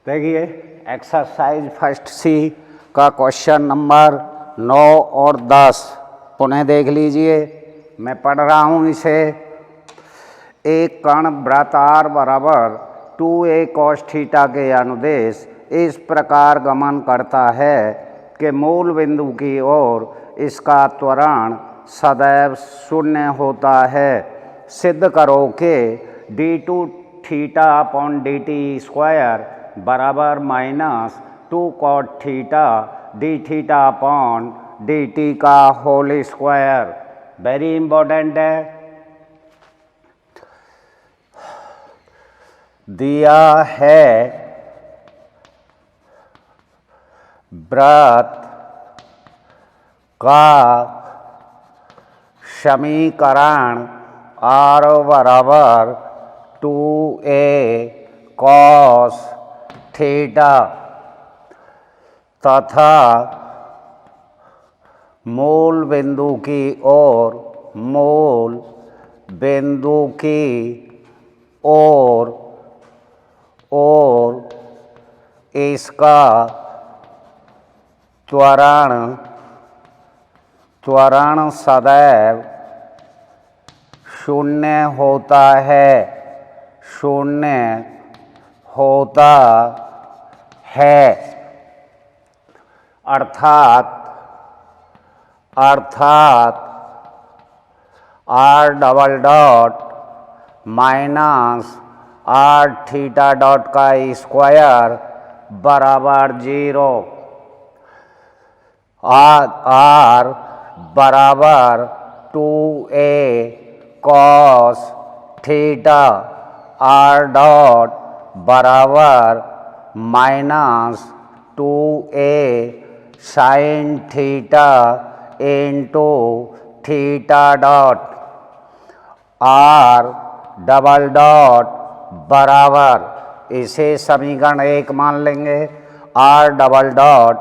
देखिए exercise first सी का question number 9 और 10 पुनः देख लीजिए। मैं पढ़ रहा हूँ इसे। एक कण वृत्ताकार बराबर 2a cos थीटा के अनुदेश इस प्रकार गमन करता है कि मूल बिंदु की ओर इसका त्वरण सदैव शून्य होता है। सिद्ध करो कि d2 theta upon dt square बराबर -2 cot theta d theta upon dt का होल स्क्वायर। वेरी इम्पोर्टेंट है। दिया है वृत्त का समीकरण r बराबर 2a cos थीटा तथा मूल बिंदु की ओर इसका त्वरण सदैव शून्य होता है। अर्थात r double dot minus r theta dot का स्क्वायर बराबर 0। r बराबर 2a cos theta r dot बराबर -2a sin theta into theta dot r double dot बराबर, इसे समीकरण 1 मान लेंगे। r डबल डॉट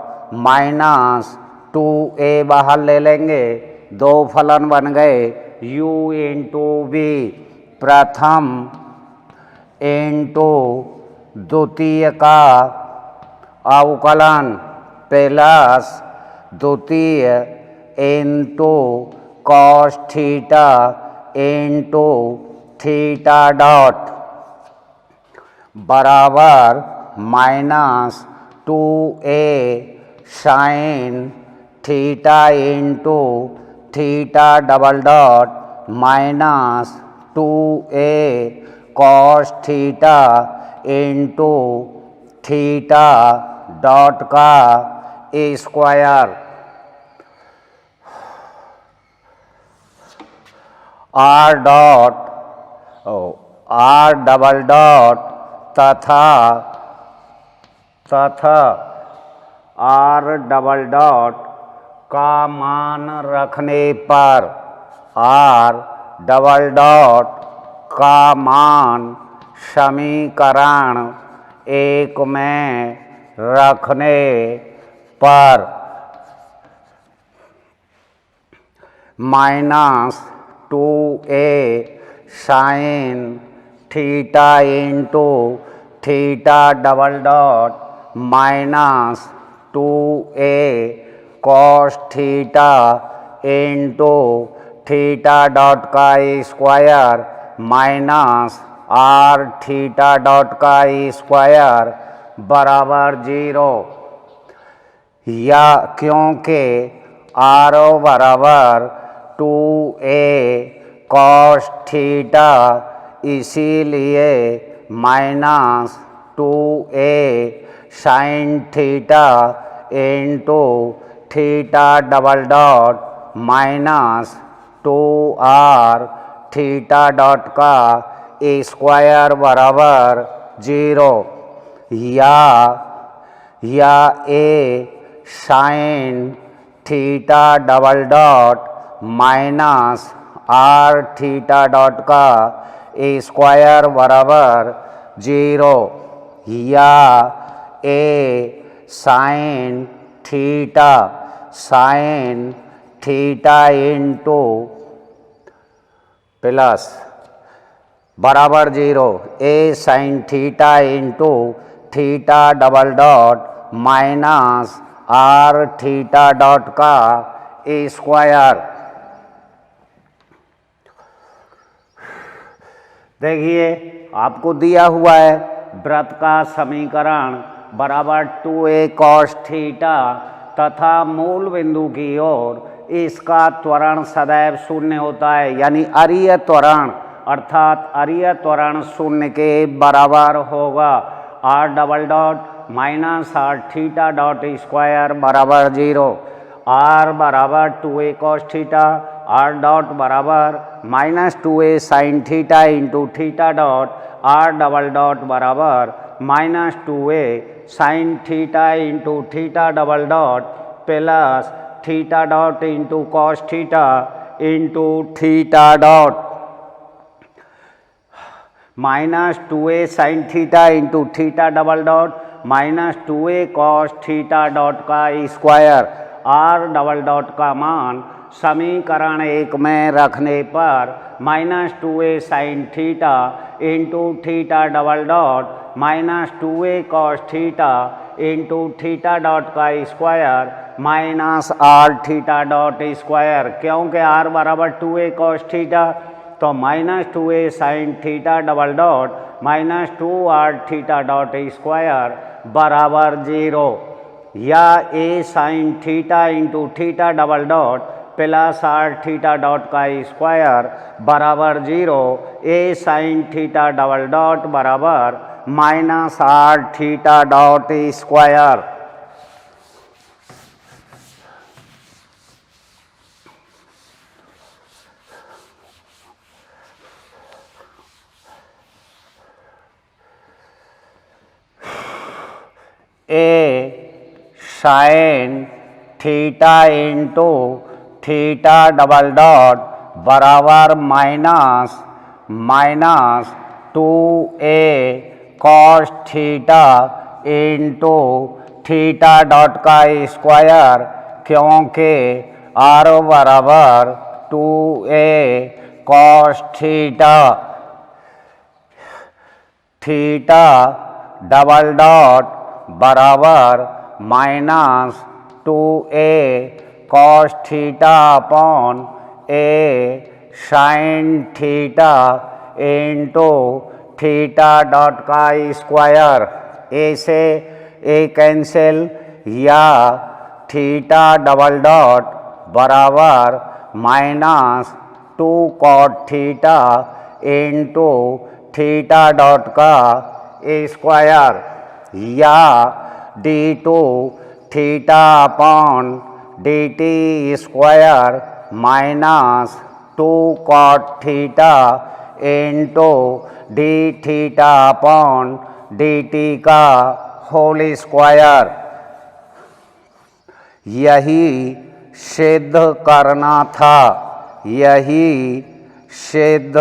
-2a बाहर ले लेंगे, दो फलन बन गए u इंटू v प्रथम इंटू द्वितीय का अवकलन प्लस द्वितीय into cos theta into theta dot बराबर -2a sin theta into theta double dot -2a cos theta into theta dot का स्क्वायर। r डबल डॉट तथा r डबल डॉट का मान रखने पर r डबल डॉट का मान समीकरण 1 में रखने पर -2a sin theta into theta double dot -2a cos theta into theta dot का स्क्वायर -r थीटा डॉट का स्क्वायर बराबर 0। या क्योंकि r बराबर 2a cos थीटा इसीलिए -2a sin theta into theta double dot -2r theta dot का square बराबर 0। या a sin theta double dot -r theta dot का स्क्वायर बराबर 0। या a sin theta into plus बराबर 0 a sin theta into theta double dot minus are theta dot का ए square. देखिए आपको दिया हुआ है वृत्त का समीकरण बराबर 2a cos थीटा तथा मूल बिंदु की ओर इसका त्वरण सदैव शून्य होता है, यानी अरीय त्वरण अर्थात अरीय त्वरण शून्य के बराबर होगा। R double dot minus are theta dot square बराबर 0। आर बराबर 2a cos theta, R dot बराबर minus 2a sine theta into theta dot, are double dot बराबर minus 2a sine theta into theta double dot plus theta dot into cos theta into theta dot minus 2a sine theta into theta double dot minus 2a cos theta dot का square. Are double dot का मान समीकरण 1 में रखने पर minus 2a sine theta into theta double dot minus 2a cos theta into theta dot का square minus are theta dot square. क्योंकि R बराबर 2a कॉस थीटा तो minus 2a sine theta double dot minus 2r theta dot square बराबर 0, या a sine theta into theta double dot plus R theta dot का square बराबर 0। a sine theta double dot बराबर minus are theta dot square. A sine theta into theta double dot बराबर minus 2a cos theta into theta dot का square, क्योंकि R बराबर 2a cos theta double dot बराबर minus 2a cos theta upon a sine theta into theta dot का square. a से a cancel, या theta double dot बराबर minus 2 cot theta into theta dot का square, या d2 theta upon dt square minus 2 cot theta into d theta upon dt का whole square. यही सिद्ध करना था, यही सिद्ध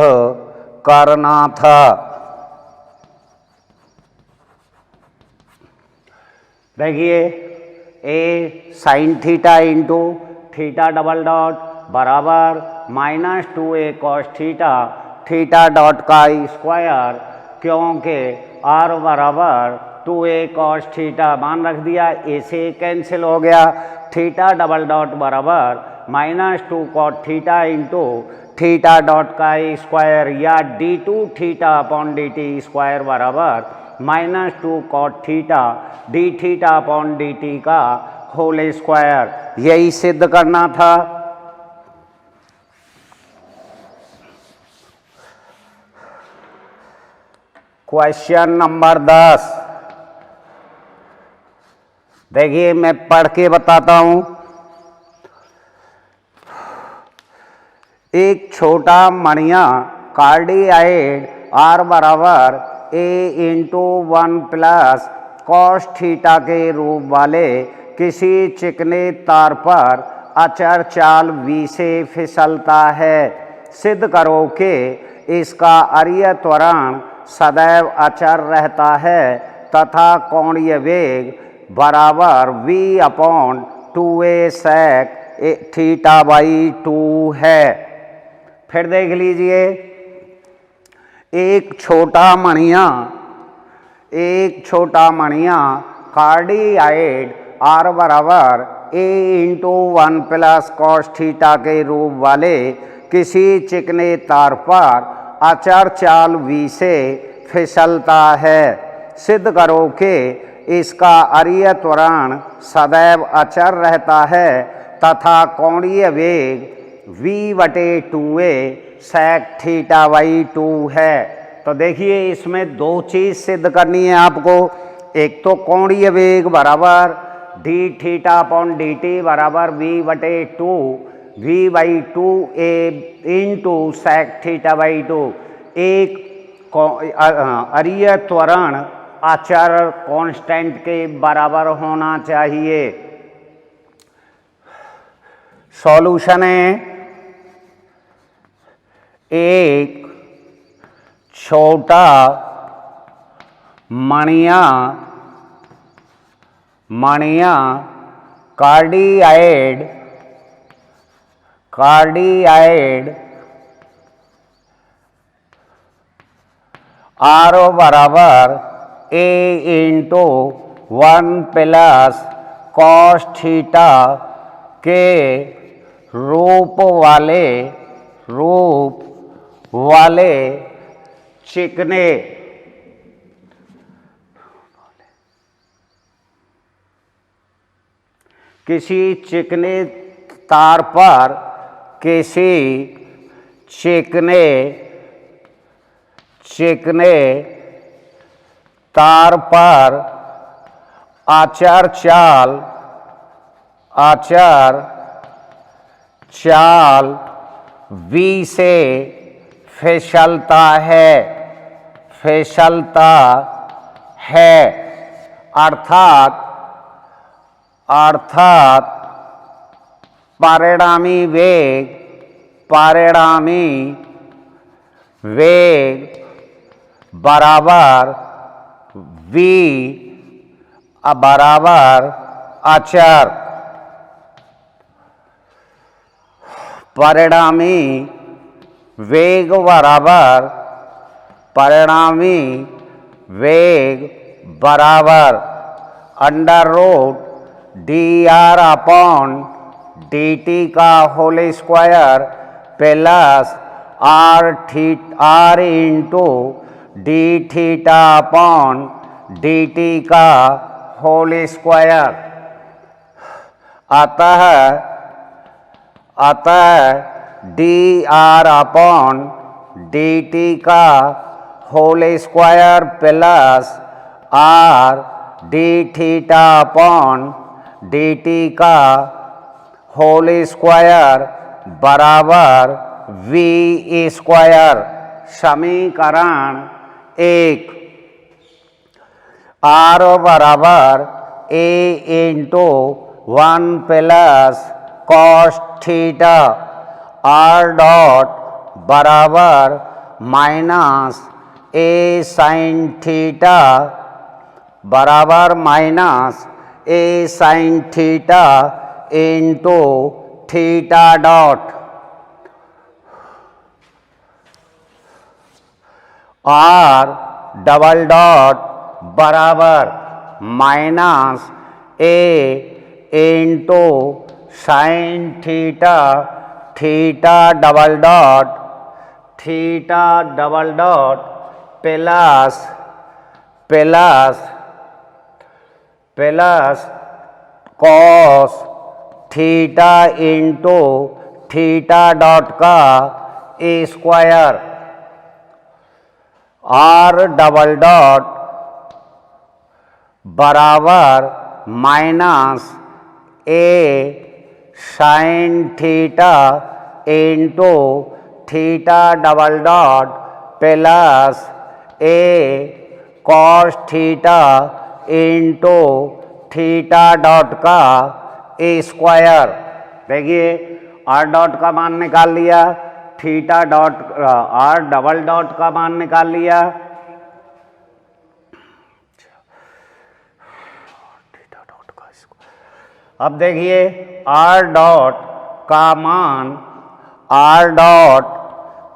करना था। देखिए a sine theta into theta double dot बराबर minus 2a cos theta theta dot का स्क्वायर, क्योंकि r बराबर 2a कॉस थीटा मान रख दिया, a से कैंसिल हो गया। थीटा डबल डॉट बराबर minus 2 cot theta into theta dot का स्क्वायर, या d2 theta upon dt square बराबर minus 2 cot theta d theta upon dt का होल स्क्वायर। यही सिद्ध करना था। क्वेश्चन नंबर 10 देखिए, मैं पढ़ के बताता हूं। एक छोटा मणिया कार्डियाइड आर बराबर a into 1 plus cos theta के रूप वाले किसी चिकने तार पर अचर चाल v से फिसलता है। सिद्ध करो कि इसका अरीय त्वरण सदैव अचर रहता है तथा कोणीय वेग बराबर v upon 2a sec theta by 2 है। फिर देख लीजिए, एक छोटा मणिया एक छोटा मणिया कार्डियाइड आर बराबर ए इंटू 1 प्लस कॉस थीटा के रूप वाले किसी चिकने तार पर अचर चाल v से फिसलता है। सिद्ध करो कि इसका अरीय त्वरण सदैव अचर रहता है तथा कोणीय वेग v/2a sec θ/2 है। तो देखिए इसमें दो चीज़ सिद्ध करनी है आपको। एक तो कोणीय वेग बराबर dθ/dt बराबर v/2 v/2a इंटू sec θ/2। एक अरीय त्वरण अचर कांस्टेंट के बराबर होना चाहिए। सॉल्यूशन है एक छोटा मणिया कार्डियाइड आर बराबर ए इंटू 1 प्लस कॉस थीटा के रूप वाले चिकने किसी चिकने तार पर अचर चाल v से फिसलता है अर्थात परिणामी वेग बराबर v बराबर अचर। परिणामी वेग अंडर रूट dr/dt का whole square plus r into dθ/dt का होल स्क्वायर। अतः dr/dt का whole square plus r dθ/dt का होल स्क्वायर बराबर v स्क्वायर। समीकरण एक r बराबर a into 1 plus cos theta r dot बराबर माइनस a साइन थीटा बराबर minus a sine theta into theta dot r double dot बराबर minus a into sine theta double dot plus cos theta into theta dot का ए square r double dot बराबर minus a sine theta into theta double dot plus a cos theta into theta dot का ए square. देखिए r dot का मान निकाल लिया, theta dot r double dot का मान निकाल लिया। अब देखिए r डॉट का मान r डॉट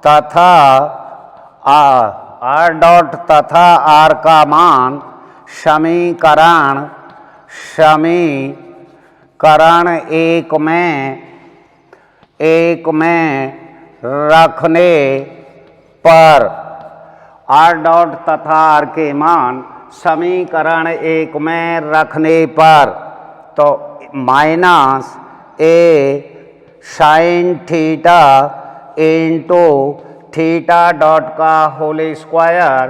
तथा r का मान समीकरण एक में रखने पर आर डॉट तथा आर के मान समीकरण एक में रखने पर, तो माइनस ए sine theta into theta dot का होल स्क्वायर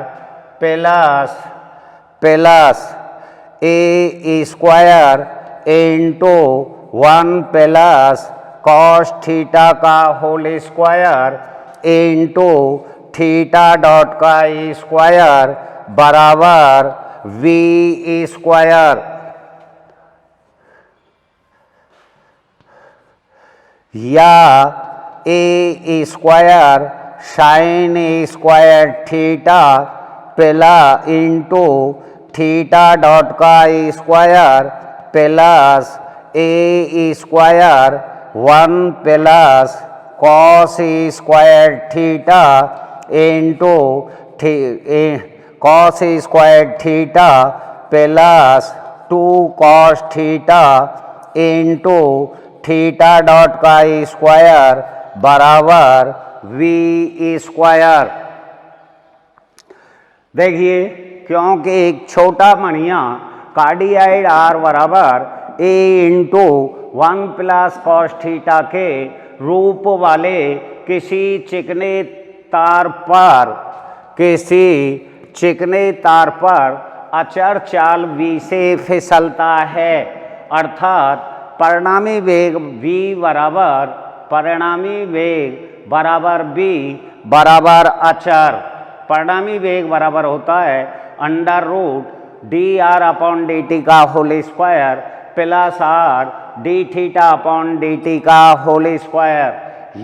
प्लस ए square into 1 plus cos theta का whole square into theta dot का स्क्वायर बराबर वी स्क्वायर, या A square sine square theta plus into theta dot का square plus ए square 1 plus cos square theta into cos square theta plus 2 cos theta into theta dot का square बराबर we square. देखिए, क्योंकि एक छोटा मणिया cardioid are बराबर ए into 1 plus cos theta के रूप वाले किसी चिकने तार पर अचर चाल v से फिसलता है, अर्थात परिणामी वेग v बराबर b बराबर अचर। परिणामी वेग बराबर होता है under root D R upon D T का whole square plus R D theta upon D T का होल स्क्वायर,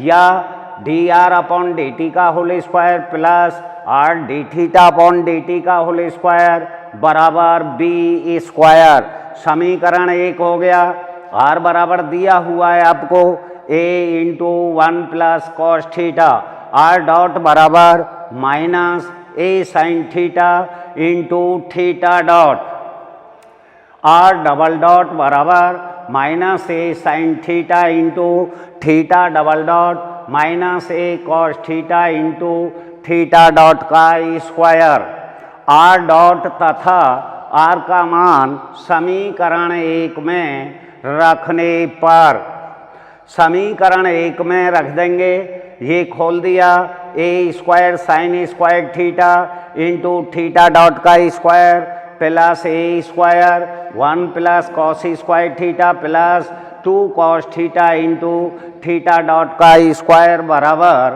या D R upon D T का whole square plus R D theta upon D T का whole square बराबर B square. समीकरण एक हो गया। आर बराबर दिया हुआ है आपको A into 1 plus cos theta, R dot बराबर minus A sine theta into theta dot, are double dot बराबर माइनस ए sine theta into theta double dot minus ए cos theta into theta dot का square. R dot तथा R का मान समीकरण एक में रखने पर, समीकरण एक में रख देंगे, ये खोल दिया a square sine square theta into theta dot का स्क्वायर प्लस ए square 1 plus cos square theta plus 2 cos theta into theta dot का स्क्वायर बराबर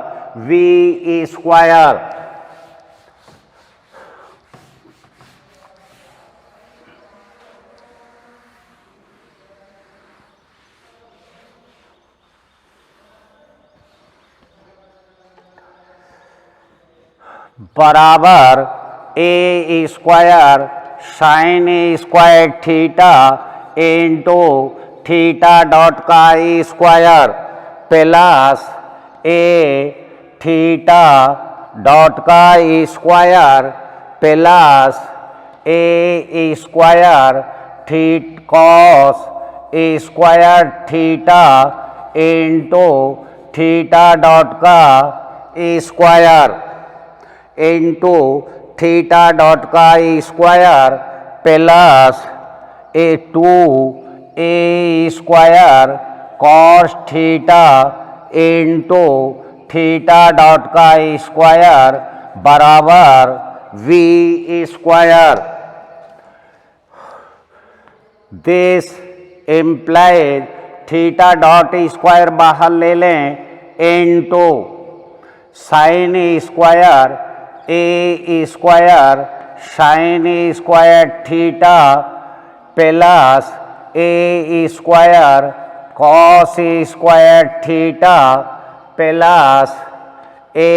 वी स्क्वायर। बराबर a square sine square theta into theta dot का square plus a theta dot का square plus ए square cos square theta into theta dot का square into theta dot का square plus ए square cos theta into theta dot का square बराबर we square. This implies theta dot square बाहर ले लें into sine square a square sine square theta plus A square cos square theta plus A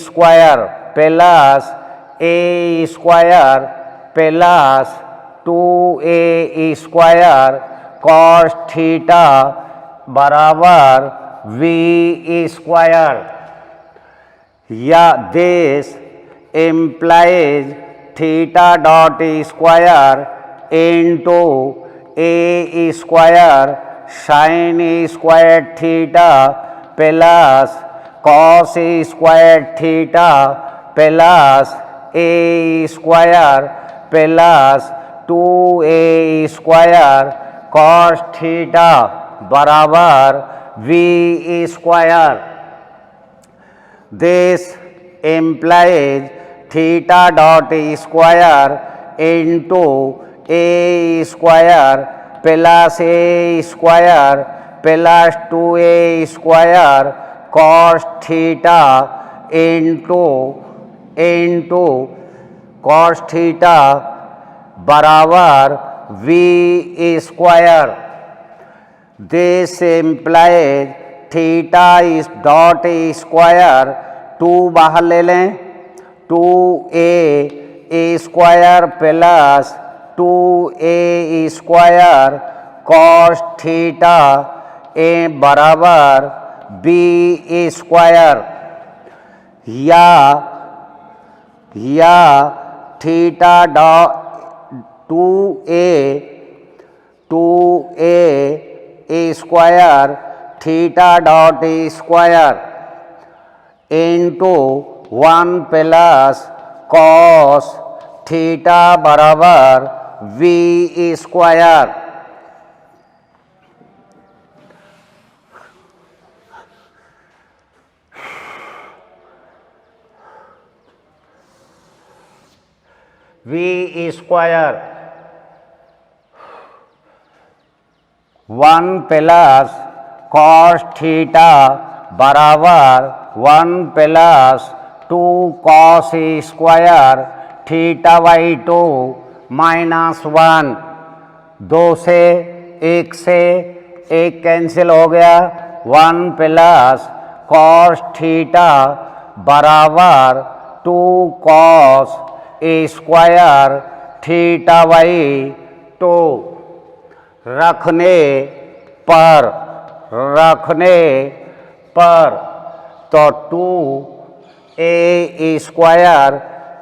square plus A square plus 2a square cos theta बराबर we square. या this implies theta dot square into a square sine square theta plus cos square theta plus A square plus 2a square cos theta बराबर v square. This implies theta dot square into a square plus A square plus 2a square cos theta into cos theta बराबर v square. This implies theta इस dot square 2 बाहर ले लें 2a square plus 2a square cos theta a बराबर b square या theta dot 2a square theta dot square into 1 plus cos theta बराबर v square. v square 1 plus cos theta बराबर 1 plus 2 cos square theta by 2 minus 1। 2 से 1 cancel हो गया 1 plus cos theta बराबर 2 cos square theta by 2। रखने पर तो 2a square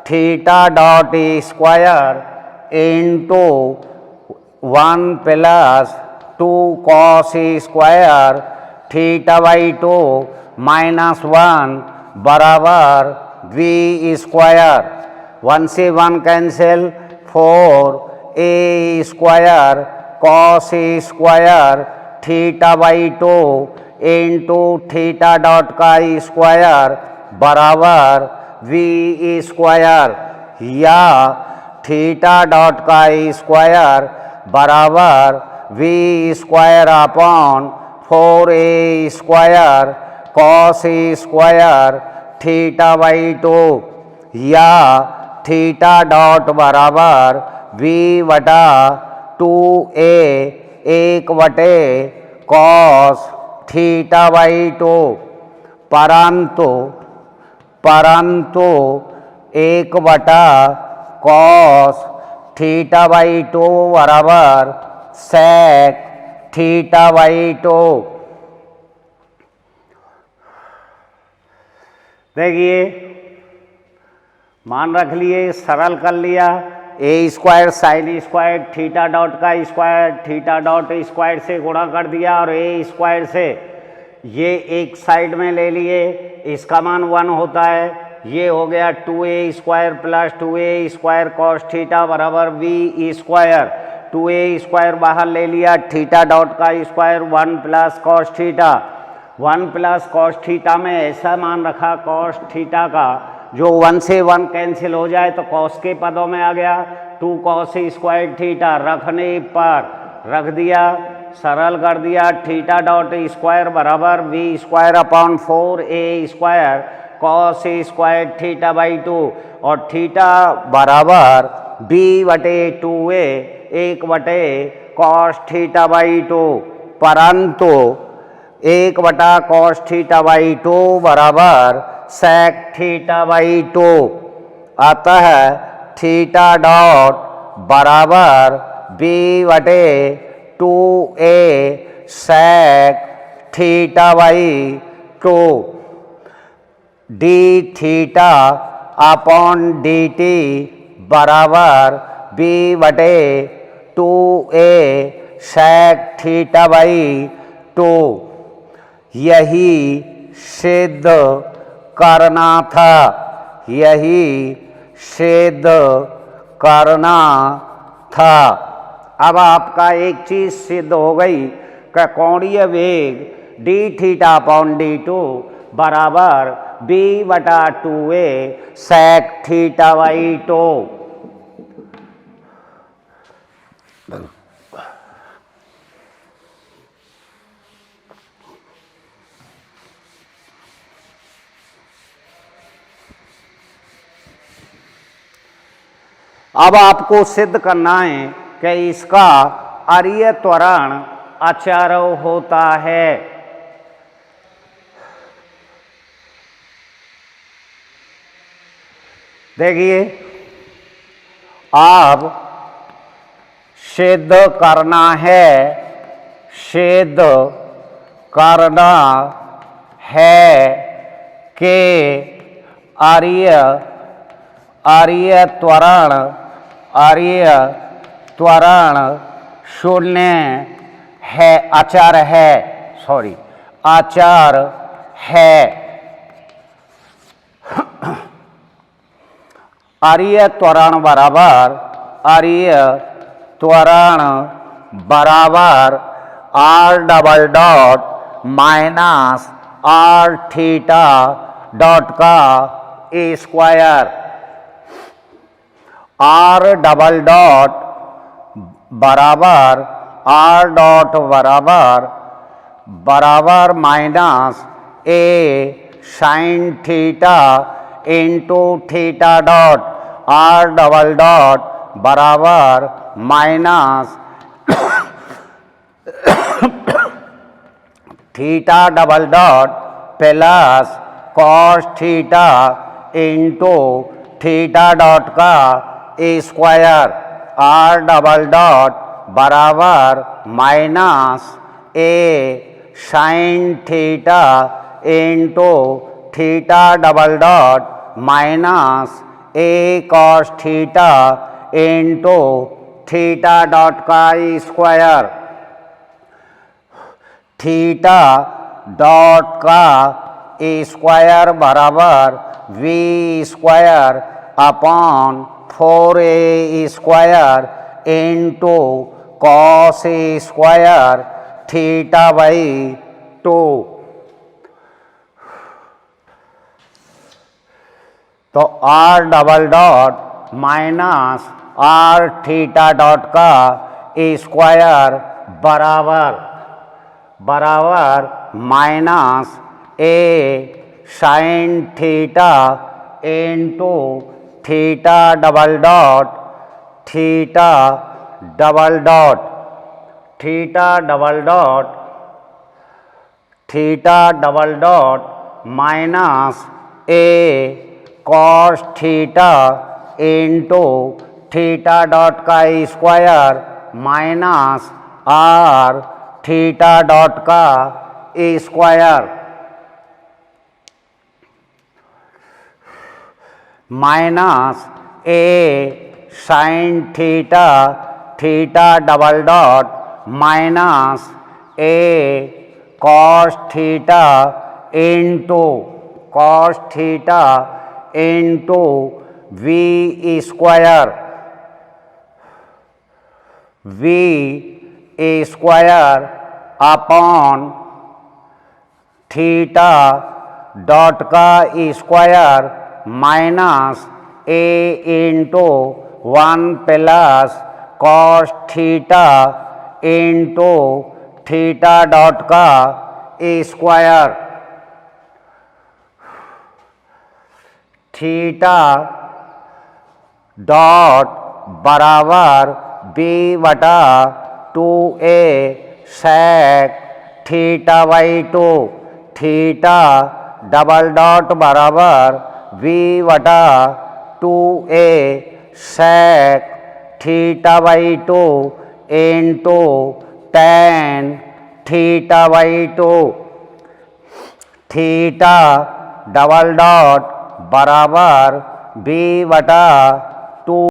theta dot square into 1 plus 2 cos square theta by 2 minus 1 बराबर v square. 1 से 1 cancel 4a square cos square theta by 2 into theta dot का square बराबर v square या theta dot का square बराबर v square upon 4a square cos square theta by 2 या theta dot बराबर v बटा 2a 1 बटे कॉस थीटा बाई 2 परंतु 1 बटा कॉस थीटा बाई 2 बराबर सेक थीटा बाई 2। देखिए मान रख लिए, सरल कर लिया। A square sine square theta dot का स्क्वायर थीटा डॉट स्क्वायर से गुणा कर दिया और ए स्क्वायर से ये एक साइड में ले लिए, इसका मान 1 होता है। ये हो गया 2a square plus 2a square cos theta बराबर v स्क्वायर। 2a स्क्वायर बाहर ले लिया, थीटा डॉट का square 1 plus cos theta. 1 plus cos theta में ऐसा मान रखा कॉस थीटा का जो 1 से 1 कैंसिल हो जाए तो कॉस के पदों में आ गया। 2 कॉस स्क्वायर थीटा रखने पर रख दिया, सरल कर दिया। थीटा डॉट स्क्वायर बराबर v square upon 4a square cos square theta by 2 और थीटा बराबर b बटे 2a 1 बटे कॉस थीटा बाई 2 परंतु 1 बटा कॉस थीटा बाई 2 बराबर सेक थीटा बाई 2। अतः थीटा डॉट बराबर b बटे 2a sec theta by 2 d theta upon dt बराबर बी बटे 2a sec थीटा बाई 2। यही सिद्ध करना था, यही सिद्ध करना था। अब आपका एक चीज सिद्ध हो गई कि कोणीय वेग डी थीटा अपॉन डी टू बराबर बी बटा 2a sec थीटा बाई 2। अब आपको सिद्ध करना है कि इसका अरीय त्वरण अचर होता है। देखिए, अब सिद्ध करना है, सिद्ध करना है कि अरीय त्वरण शून्य है, अचर है, सॉरी अचर है। अरीय त्वरण बराबर r double dot minus are theta dot का ए स्क्वायर। आर डबल डॉट बराबर आर डॉट बराबर minus A sine theta into theta dot. Are double dot बराबर minus theta double dot plus cos theta into theta dot का ए square. Are double dot बराबर minus ए sine theta into theta double dot minus ए cos theta into theta dot का ए square. Theta dot का ए square बराबर we square upon 4a square into cos a square theta by 2। तो r double dot minus are theta dot का ए square बराबर minus ए sine theta into theta double dot minus ए cos theta into theta dot का square minus are theta dot का square minus ए sine theta double dot minus ए cos theta into v square upon theta dot का square minus ए into 1 plus cos theta into theta dot का square. Theta dot बराबर b बटा 2a sec theta by 2। Theta double dot बराबर v बटा 2a sec theta by 2 into tan theta by 2। Theta double dot बराबर v बटा 2